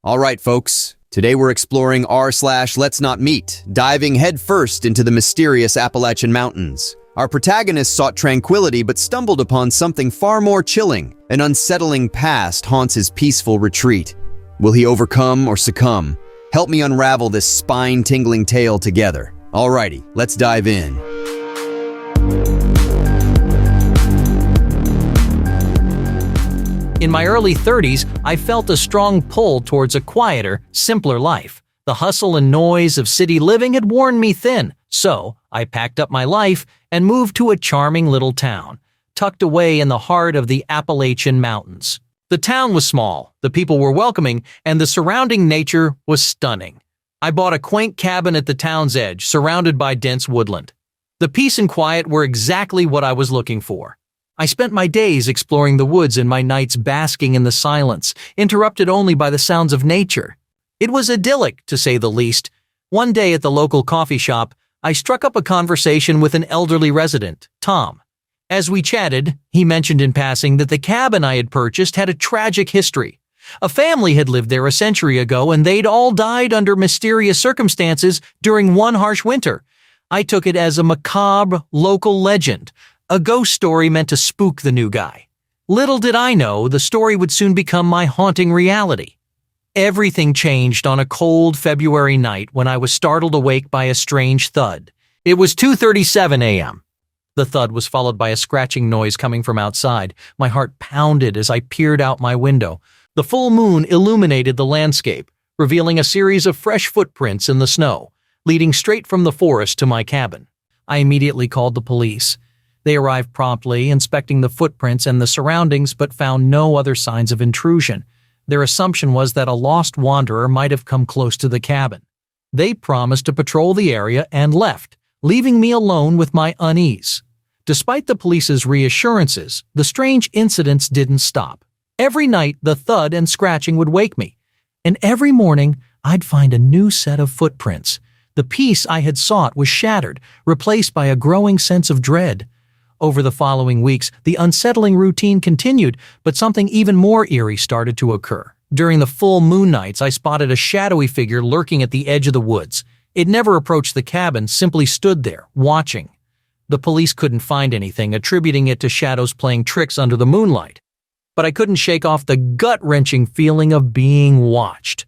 Alright folks, today we're exploring r/LetsNotMeet, diving headfirst into the mysterious Appalachian Mountains. Our protagonist sought tranquility but stumbled upon something far more chilling. An unsettling past haunts his peaceful retreat. Will he overcome or succumb? Help me unravel this spine-tingling tale together. Alrighty, let's dive in. In my early 30s, I felt a strong pull towards a quieter, simpler life. The hustle and noise of city living had worn me thin, so I packed up my life and moved to a charming little town, tucked away in the heart of the Appalachian Mountains. The town was small, the people were welcoming, and the surrounding nature was stunning. I bought a quaint cabin at the town's edge, surrounded by dense woodland. The peace and quiet were exactly what I was looking for. I spent my days exploring the woods and my nights basking in the silence, interrupted only by the sounds of nature. It was idyllic, to say the least. One day at the local coffee shop, I struck up a conversation with an elderly resident, Tom. As we chatted, he mentioned in passing that the cabin I had purchased had a tragic history. A family had lived there a century ago and they'd all died under mysterious circumstances during one harsh winter. I took it as a macabre local legend, a ghost story meant to spook the new guy. Little did I know the story would soon become my haunting reality. Everything changed on a cold February night when I was startled awake by a strange thud. It was 2:37 a.m. The thud was followed by a scratching noise coming from outside. My heart pounded as I peered out my window. The full moon illuminated the landscape, revealing a series of fresh footprints in the snow, leading straight from the forest to my cabin. I immediately called the police. They arrived promptly, inspecting the footprints and the surroundings, but found no other signs of intrusion. Their assumption was that a lost wanderer might have come close to the cabin. They promised to patrol the area and left, leaving me alone with my unease. Despite the police's reassurances, the strange incidents didn't stop. Every night, the thud and scratching would wake me, and every morning, I'd find a new set of footprints. The peace I had sought was shattered, replaced by a growing sense of dread. Over the following weeks, the unsettling routine continued, but something even more eerie started to occur. During the full moon nights, I spotted a shadowy figure lurking at the edge of the woods. It never approached the cabin, simply stood there, watching. The police couldn't find anything, attributing it to shadows playing tricks under the moonlight. But I couldn't shake off the gut-wrenching feeling of being watched.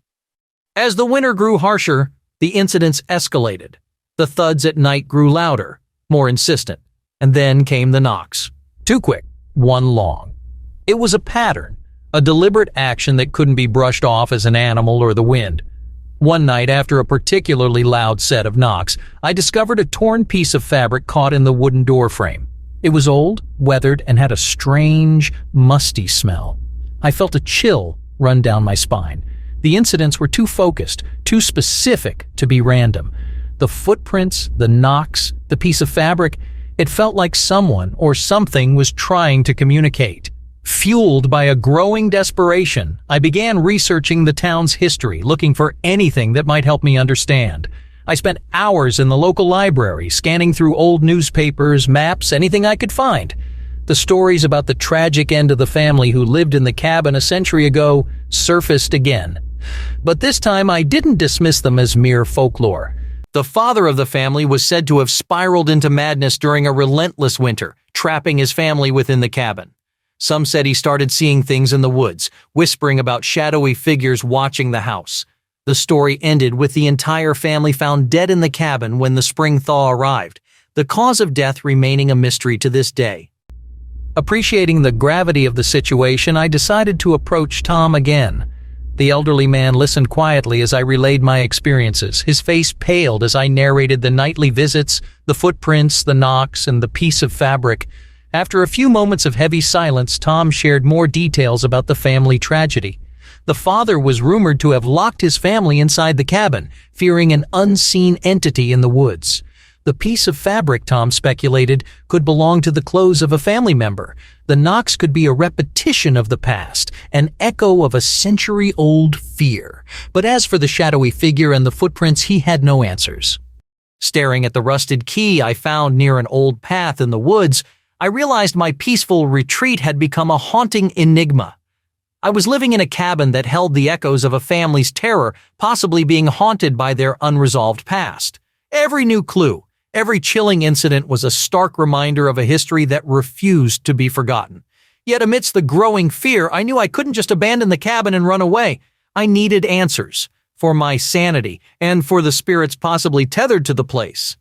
As the winter grew harsher, the incidents escalated. The thuds at night grew louder, more insistent. And then came the knocks. Two quick, one long. It was a pattern, a deliberate action that couldn't be brushed off as an animal or the wind. One night, after a particularly loud set of knocks, I discovered a torn piece of fabric caught in the wooden door frame. It was old, weathered, and had a strange, musty smell. I felt a chill run down my spine. The incidents were too focused, too specific to be random. The footprints, the knocks, the piece of fabric, it felt like someone or something was trying to communicate. Fueled by a growing desperation, I began researching the town's history, looking for anything that might help me understand. I spent hours in the local library, scanning through old newspapers, maps, anything I could find. The stories about the tragic end of the family who lived in the cabin a century ago surfaced again. But this time I didn't dismiss them as mere folklore. The father of the family was said to have spiraled into madness during a relentless winter, trapping his family within the cabin. Some said he started seeing things in the woods, whispering about shadowy figures watching the house. The story ended with the entire family found dead in the cabin when the spring thaw arrived, the cause of death remaining a mystery to this day. Appreciating the gravity of the situation, I decided to approach Tom again. The elderly man listened quietly as I relayed my experiences. His face paled as I narrated the nightly visits, the footprints, the knocks, and the piece of fabric. After a few moments of heavy silence, Tom shared more details about the family tragedy. The father was rumored to have locked his family inside the cabin, fearing an unseen entity in the woods. The piece of fabric, Tom speculated, could belong to the clothes of a family member. The knocks could be a repetition of the past, an echo of a century-old fear. But as for the shadowy figure and the footprints, he had no answers. Staring at the rusted key I found near an old path in the woods, I realized my peaceful retreat had become a haunting enigma. I was living in a cabin that held the echoes of a family's terror, possibly being haunted by their unresolved past. Every new clue, every chilling incident was a stark reminder of a history that refused to be forgotten. Yet amidst the growing fear, I knew I couldn't just abandon the cabin and run away. I needed answers, for my sanity, and for the spirits possibly tethered to the place.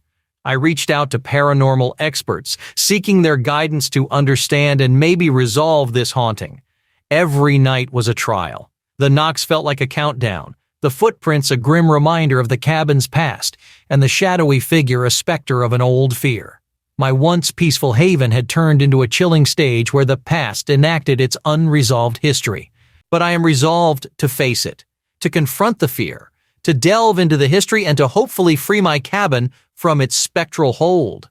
I reached out to paranormal experts, seeking their guidance to understand and maybe resolve this haunting. Every night was a trial. The knocks felt like a countdown, the footprints a grim reminder of the cabin's past, and the shadowy figure a specter of an old fear. My once peaceful haven had turned into a chilling stage where the past enacted its unresolved history. But I am resolved to face it, to confront the fear, to delve into the history, and to hopefully free my cabin from its spectral hold.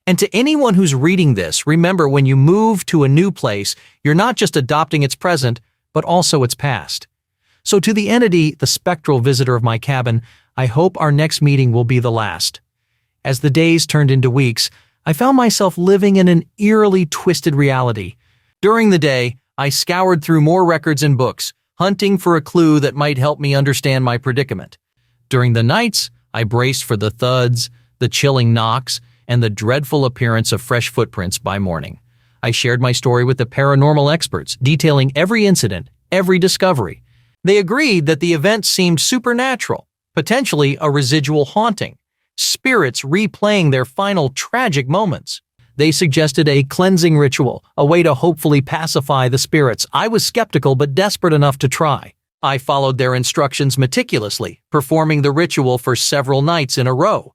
And to anyone who's reading this, remember, when you move to a new place, you're not just adopting its present, but also its past. So to the entity, the spectral visitor of my cabin, I hope our next meeting will be the last. As the days turned into weeks, I found myself living in an eerily twisted reality. During the day, I scoured through more records and books, hunting for a clue that might help me understand my predicament. During the nights, I braced for the thuds, the chilling knocks, and the dreadful appearance of fresh footprints by morning. I shared my story with the paranormal experts, detailing every incident, every discovery. They agreed that the event seemed supernatural, potentially a residual haunting, spirits replaying their final tragic moments. They suggested a cleansing ritual, a way to hopefully pacify the spirits. I was skeptical but desperate enough to try. I followed their instructions meticulously, performing the ritual for several nights in a row.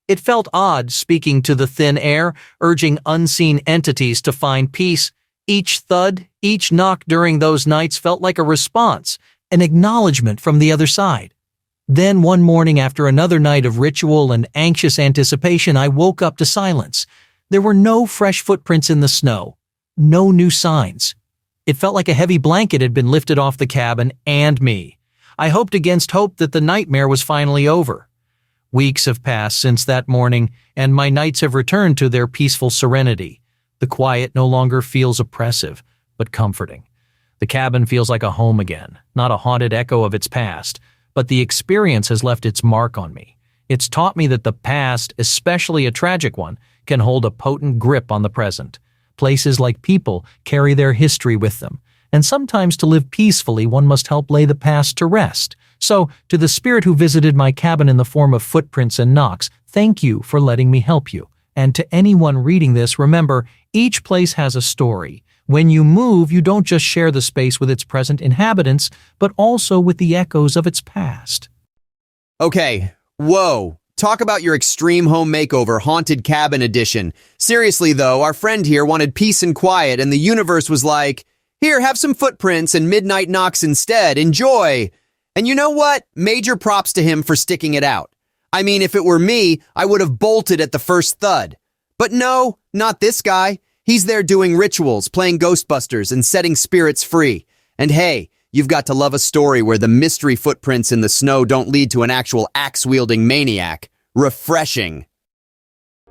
It felt odd speaking to the thin air, urging unseen entities to find peace. Each thud, each knock during those nights felt like a response, an acknowledgement from the other side. Then one morning, after another night of ritual and anxious anticipation, I woke up to silence. There were no fresh footprints in the snow, no new signs. It felt like a heavy blanket had been lifted off the cabin and me. I hoped against hope that the nightmare was finally over. Weeks have passed since that morning, and my nights have returned to their peaceful serenity. The quiet no longer feels oppressive, but comforting. The cabin feels like a home again, not a haunted echo of its past, but the experience has left its mark on me. It's taught me that the past, especially a tragic one, can hold a potent grip on the present. Places like people carry their history with them, and sometimes to live peacefully one must help lay the past to rest. So, to the spirit who visited my cabin in the form of footprints and knocks, thank you for letting me help you. And to anyone reading this, remember, each place has a story. When you move, you don't just share the space with its present inhabitants, but also with the echoes of its past. Okay, whoa. Talk about your extreme home makeover, haunted cabin edition. Seriously though, our friend here wanted peace and quiet, and the universe was like, here, have some footprints and midnight knocks instead. Enjoy. And you know what? Major props to him for sticking it out. I mean, if it were me, I would have bolted at the first thud. But no, not this guy. He's there doing rituals, playing Ghostbusters, and setting spirits free. And hey, you've got to love a story where the mystery footprints in the snow don't lead to an actual axe-wielding maniac. Refreshing.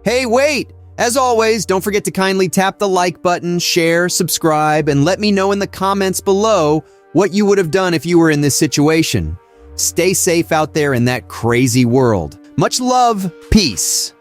Hey, wait! As always, don't forget to kindly tap the like button, share, subscribe, and let me know in the comments below what you would have done if you were in this situation. Stay safe out there in that crazy world. Much love, peace.